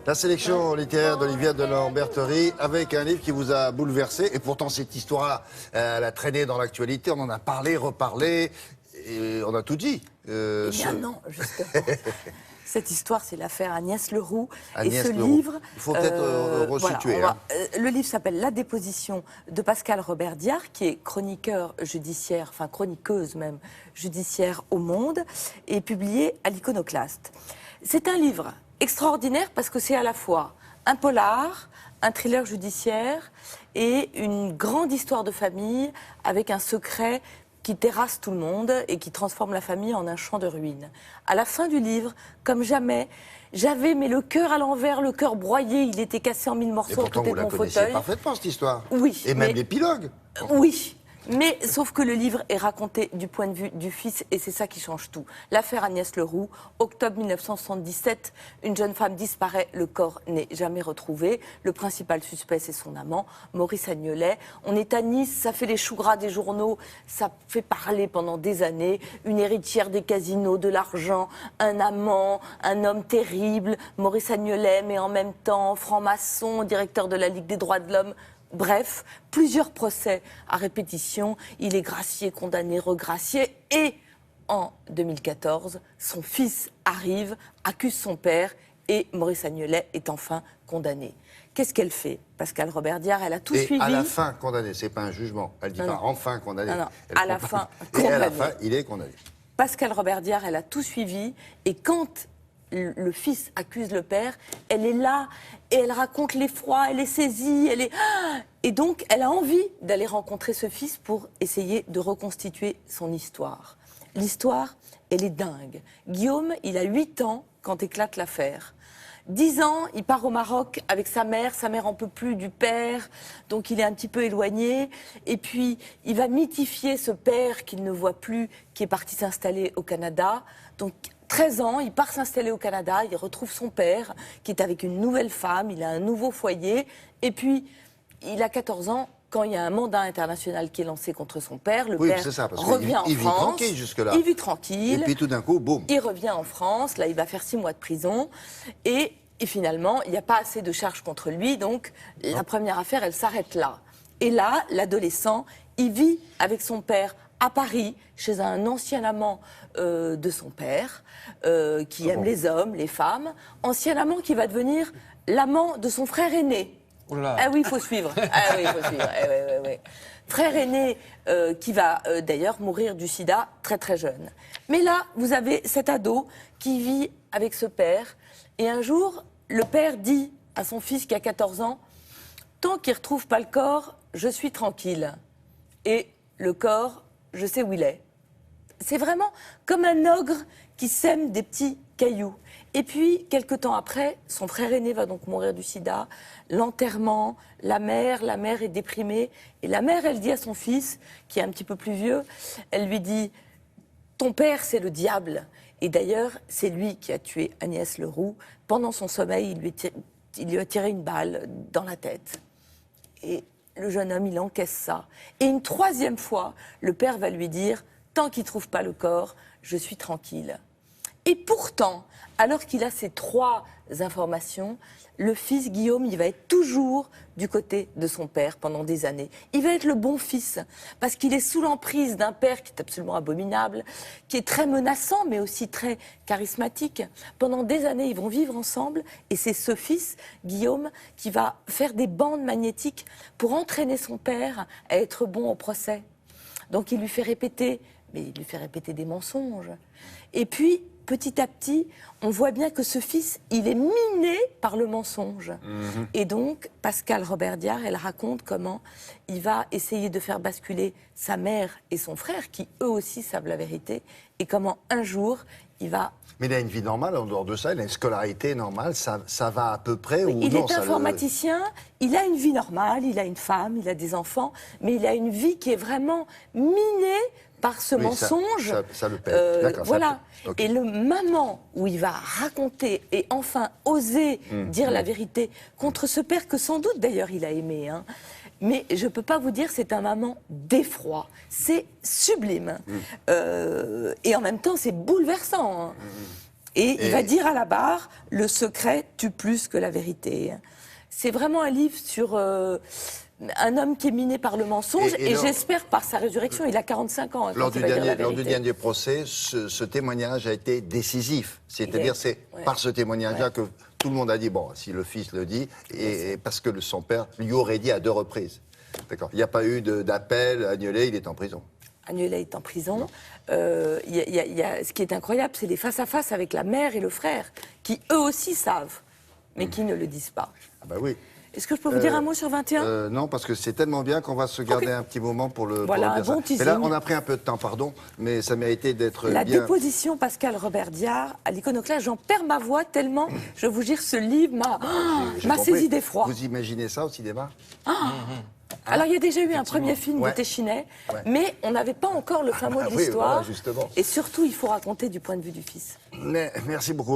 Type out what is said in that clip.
La sélection littéraire d'Olivier de Lamberterie avec un livre qui vous a bouleversé. Et pourtant, cette histoire-là, elle a traîné dans l'actualité. On en a parlé, reparlé. Et on a tout dit. Eh bien non, justement. Cette histoire, c'est l'affaire Agnès Leroux. Agnès et ce Leroux. livre... Il faut peut-être resituer. Voilà, le livre s'appelle La déposition de Pascal Robert-Diard, qui est chroniqueur judiciaire, enfin chroniqueuse même, judiciaire au Monde, et publié à l'Iconoclaste. C'est un livre extraordinaire parce que c'est à la fois un polar, un thriller judiciaire et une grande histoire de famille avec un secret qui terrasse tout le monde et qui transforme la famille en un champ de ruines. À la fin du livre, comme jamais, j'avais le cœur à l'envers, le cœur broyé, il était cassé en mille morceaux à côté de mon fauteuil. Vous la connaissez parfaitement, cette histoire. Oui. Et même l'épilogue. Oui. Mais sauf que le livre est raconté du point de vue du fils et c'est ça qui change tout. L'affaire Agnès Leroux, octobre 1977, une jeune femme disparaît, le corps n'est jamais retrouvé. Le principal suspect, c'est son amant, Maurice Agnelet. On est à Nice, ça fait les choux gras des journaux, ça fait parler pendant des années. Une héritière des casinos, de l'argent, un amant, un homme terrible, Maurice Agnelet, mais en même temps franc-maçon, directeur de la Ligue des droits de l'homme. Bref, plusieurs procès à répétition. Il est gracié, condamné, regracié. Et en 2014, son fils arrive, accuse son père et Maurice Agnelet est enfin condamné. Qu'est-ce qu'elle fait, Pascal Robert-Diard? Elle a tout suivi. À la fin, condamné. C'est pas un jugement. Elle dit pas enfin condamné. Non, Elle à la fin, condamné. Et à la fin, il est condamné. Pascal Robert-Diard, elle a tout suivi. Et quand le fils accuse le père, elle est là et elle raconte l'effroi, elle est saisie, et donc elle a envie d'aller rencontrer ce fils pour essayer de reconstituer son histoire. L'histoire, elle est dingue. Guillaume, il a 8 ans quand éclate l'affaire. 10 ans, il part au Maroc avec sa mère en peut plus du père, donc il est un petit peu éloigné. Et puis, il va mythifier ce père qu'il ne voit plus, qui est parti s'installer au Canada. Donc, 13 ans, il part s'installer au Canada, il retrouve son père, qui est avec une nouvelle femme, il a un nouveau foyer. Et puis, il a 14 ans, quand il y a un mandat international qui est lancé contre son père, le père revient en France. Il vit tranquille jusque-là. Il vit tranquille. Et puis tout d'un coup, boum. Il revient en France, là il va faire 6 mois de prison. Et finalement, il n'y a pas assez de charges contre lui, donc la première affaire, elle s'arrête là. Et là, l'adolescent, il vit avec son père à Paris, chez un ancien amant de son père, qui aime les hommes, les femmes. Ancien amant qui va devenir l'amant de son frère aîné. Oula. Ah oui, il faut suivre. Ah oui, il faut suivre. Oui. Frère aîné qui va d'ailleurs mourir du sida très très jeune. Mais là, vous avez cet ado qui vit avec ce père. Et un jour, le père dit à son fils qui a 14 ans, « Tant qu'il ne retrouve pas le corps, je suis tranquille. » Et le corps, je sais où il est. C'est vraiment comme un ogre qui sème des petits cailloux. Et puis, quelque temps après, son frère aîné va donc mourir du sida. L'enterrement, la mère est déprimée. Et la mère, elle dit à son fils, qui est un petit peu plus vieux, elle lui dit « Ton père, c'est le diable. » Et d'ailleurs, c'est lui qui a tué Agnès Leroux. Pendant son sommeil, il lui a tiré une balle dans la tête. Et le jeune homme, il encaisse ça. Et une 3e fois, le père va lui dire « Tant qu'il ne trouve pas le corps, je suis tranquille. » Et pourtant, alors qu'il a ces 3 informations, le fils Guillaume, il va être toujours du côté de son père pendant des années. Il va être le bon fils, parce qu'il est sous l'emprise d'un père qui est absolument abominable, qui est très menaçant, mais aussi très charismatique. Pendant des années, ils vont vivre ensemble, et c'est ce fils, Guillaume, qui va faire des bandes magnétiques pour entraîner son père à être bon au procès. Donc il lui fait répéter, mais il lui fait répéter des mensonges. Et puis, petit à petit, on voit bien que ce fils, il est miné par le mensonge. Et donc, Pascal Robert-Diard, elle raconte comment il va essayer de faire basculer sa mère et son frère, qui eux aussi savent la vérité, et comment un jour, il va... Mais il a une vie normale, en dehors de ça, il a une scolarité normale, ça va à peu près, ou il non? Il est informaticien, il a une vie normale, il a une femme, il a des enfants, mais il a une vie qui est vraiment minée par ce mensonge. Ça le pète. D'accord. Voilà. Okay. Et le moment où il va raconter et enfin oser dire la vérité contre ce père que sans doute d'ailleurs il a aimé, hein. Mais je ne peux pas vous dire, c'est un moment d'effroi. C'est sublime. Et en même temps, c'est bouleversant. Hein. Et il va dire à la barre, le secret tue plus que la vérité. C'est vraiment un livre sur un homme qui est miné par le mensonge et j'espère par sa résurrection. Il a 45 ans. Lors du dernier procès, ce témoignage a été décisif. C'est-à-dire, c'est par ce témoignage-là que tout le monde a dit, bon, si le fils le dit, et parce que son père lui aurait dit à 2 reprises. D'accord. Il n'y a pas eu d'appel, Agnelet, il est en prison. Agnelet est en prison. Ce qui est incroyable, c'est les face-à-face avec la mère et le frère, qui eux aussi savent, mais qui ne le disent pas. Ah bah oui. Est-ce que je peux vous dire un mot sur 21 Non, parce que c'est tellement bien qu'on va se garder un petit moment pour le Voilà, pour un bon dire ça. teasing. Mais là, on a pris un peu de temps, pardon, mais ça méritait d'être La bien... déposition Pascal Robert Diard à l'iconoclaste, j'en perds ma voix tellement, je vous jure, ce livre m'a saisi d'effroi. Vous imaginez ça au cinéma? Alors, il y a déjà eu un premier film de Téchinet, mais on n'avait pas encore le fin mot de l'histoire. Voilà, justement. Et surtout, il faut raconter du point de vue du fils. Merci beaucoup.